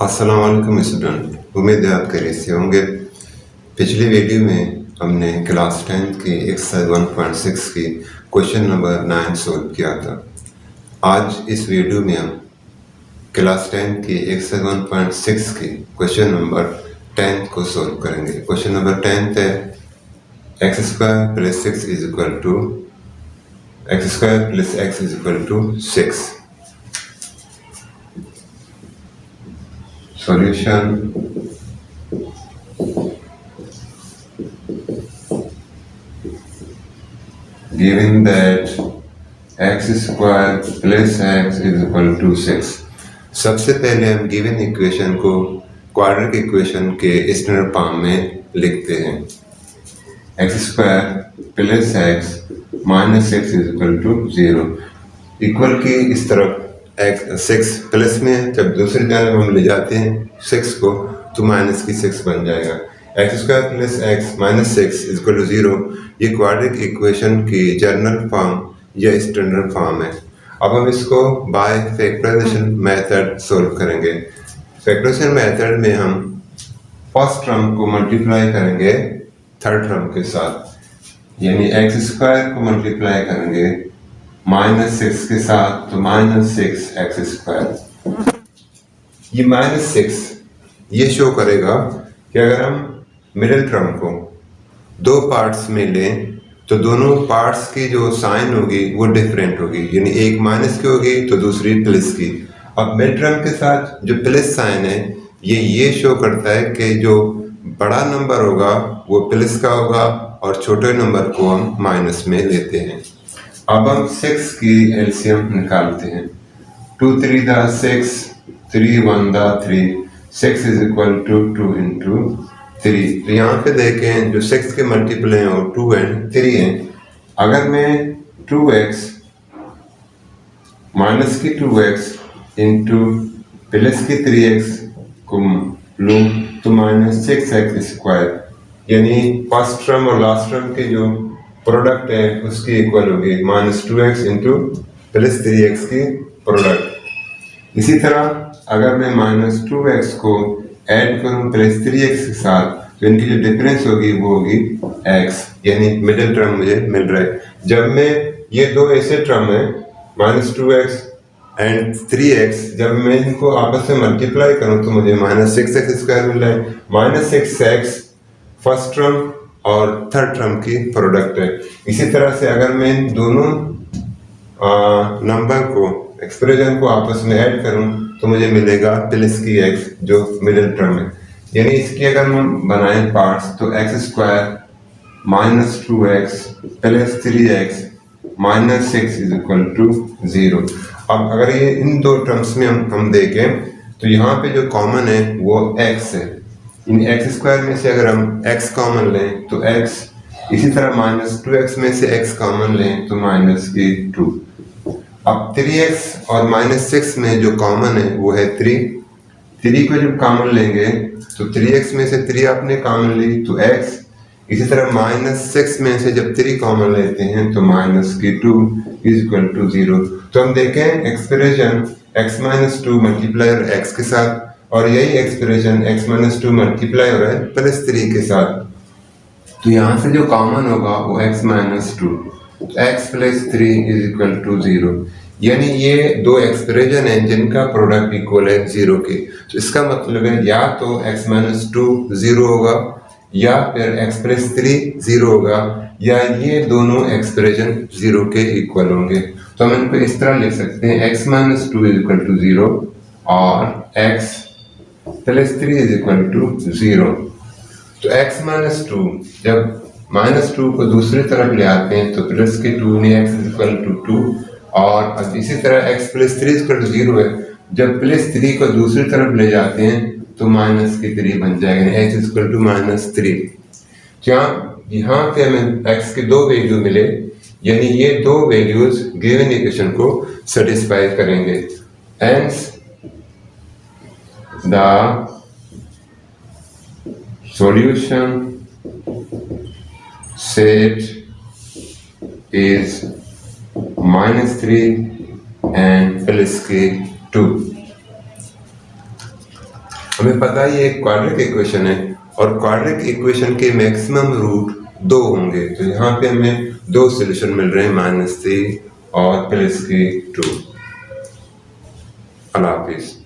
अस्सलाम वालेकुम स्टूडेंट, उम्मीद है आप खैरियत से होंगे। पिछली वीडियो में हमने क्लास 10 की एक्सरसाइज 1.6 की क्वेश्चन नंबर 9 सोल्व किया था। आज इस वीडियो में हम क्लास 10 की एक्सरसाइज 1.6 की क्वेश्चन नंबर 10 को सोल्व करेंगे। क्वेश्चन नंबर 10 है x square plus 6 is equal to x square plus x is equal to 6। Solution given that x square plus x is equal to 6। सबसे पहले हम गिवन इक्वेशन को quadratic equation के standard form में लिखते हैं। X square plus x minus x is equal to 0। Equal की इस तरफ एक्स 6 प्लस में है, जब दूसरी तरफ हम ले जाते हैं 6 को तो माइनस की 6 बन जाएगा। X square plus x minus 6 is equal to 0। ये क्वाड्रेटिक इक्वेशन की जनरल फॉर्म या स्टैंडर्ड फॉर्म है। अब हम इसको बाय फैक्टराइजेशन मेथड सोल्व करेंगे। फैक्टराइजेशन मेथड में हम फर्स्ट टर्म को मल्टीप्लाई करेंगे थर्ड टर्म के साथ, यानी एक्स स्क्वायर को मल्टीप्लाई करेंगे माइनस 6 के साथ तो माइनस 6 एक्स स्क्वायर। ये माइनस 6 ये शो करेगा कि अगर हम मिडिल टर्म को दो पार्ट्स में लें तो दोनों पार्ट्स की जो साइन होगी वो डिफरेंट होगी, यानी एक माइनस की होगी तो दूसरी प्लस की। अब मिड टर्म के साथ जो प्लस साइन है ये शो करता है कि जो बड़ा नंबर होगा वो प्लस का होगा और छोटे नंबर को हम माइनस में लेते हैं। अब हम 6 की एलसीएम निकालते हैं। 2 3 दा 6, 3 1 दा 3, 6 इज इक्वल टू 2 इंटू 3। तो यहाँ पे देखें जो 6 के मल्टीपल हैं और 2 एंड 3 हैं। अगर मैं 2x माइनस की 2x इंटू प्लस की 3x को लूँ तो माइनस 6x स्क्वायर, यानी फर्स्ट टर्म और लास्ट टर्म के जो प्रोडक्ट है उसकी इक्वल होगी minus 2x into plus 3x की प्रोडक्ट। इसी तरह अगर मैं माइनस 2x को ऐड करूं प्लस 3x के साथ तो इनकी जो डिफरेंस होगी वो होगी x, यानी मिडिल टर्म मुझे मिल रहा है। जब मैं ये दो ऐसे टर्म है माइनस 2x एंड 3x, जब मैं इनको आपस में मल्टीप्लाई करूं तो मुझे माइनस 6x स्क्वायर मिल रहा है। माइनस 6x फर्स्ट टर्म और थर्ड टर्म की प्रोडक्ट है। इसी तरह से अगर मैं इन दोनों नंबर को एक्सप्रेशन को आपस में ऐड करूं तो मुझे मिलेगा प्लस की x जो मिडिल टर्म है। यानी इसकी अगर हम बनाएं पार्ट्स तो x square minus 2x plus 3x minus 6 is equal to 0। अब अगर ये इन दो टर्म्स में हम देखें तो यहाँ पे जो कॉमन है वो x है। इन एक्स स्क्वायर में से अगर हम x कॉमन लें तो x, इसी तरह माइनस 2x में से x कॉमन लें तो माइनस की 2। अब 3x और माइनस 6 में जो कॉमन है वो है 3 को जब कॉमन लेंगे तो 3x में से 3 आपने कॉमन ली तो x, इसी तरह माइनस 6 में से जब 3 कॉमन लेते हैं तो माइनस की 2 इज इक्वल टू 0। तो हम देखें एक्सप्रेशन x माइनस 2 मल्टीप्लाई और x के साथ, और यही एक्सप्रेशन x माइनस 2 मल्टीप्लाई हो रहा है प्लस 3 के साथ। तो यहाँ से जो कॉमन होगा वो x minus 2, x plus 3 is equal to 0। यानी ये दो एक्सप्रेशन है जिनका प्रोडक्ट इक्वल है 0 के। तो इसका मतलब है या तो x माइनस 2 0 होगा या फिर x प्लस 3 0 होगा, या ये दोनों एक्सप्रेशन 0 के इक्वल होंगे। तो हम इनको इस तरह लिख सकते हैं x minus 2 is equal to 0 और x plus 3 is equal to 0। तो x माइनस 2 जब माइनस 2 को दूसरी तरफ ले आते हैं तो प्लस के 2 यानी x इज इक्वल टू 2, और इसी तरह x प्लस 3 इक्वल टू 0 है। जब प्लस 3 को दूसरी तरफ ले जाते हैं तो माइनस की 3 बन जाएगा, यानी x इक्वल टू माइनस 3। यहाँ पे हमें x के दो वैल्यू मिले, यानी ये दो वैल्यूज गिवन इक्वेशन को सेटिस्फाई करेंगे। Hence the solution set is minus 3 and plus k 2। हमें पता है ये एक क्वाड्रेटिक इक्वेशन है और क्वाड्रेटिक इक्वेशन के मैक्सिमम रूट 2 होंगे, तो यहाँ पे हमें 2 सोल्यूशन मिल रहे हैं -3 और +2। अल्लाह हाफिज़।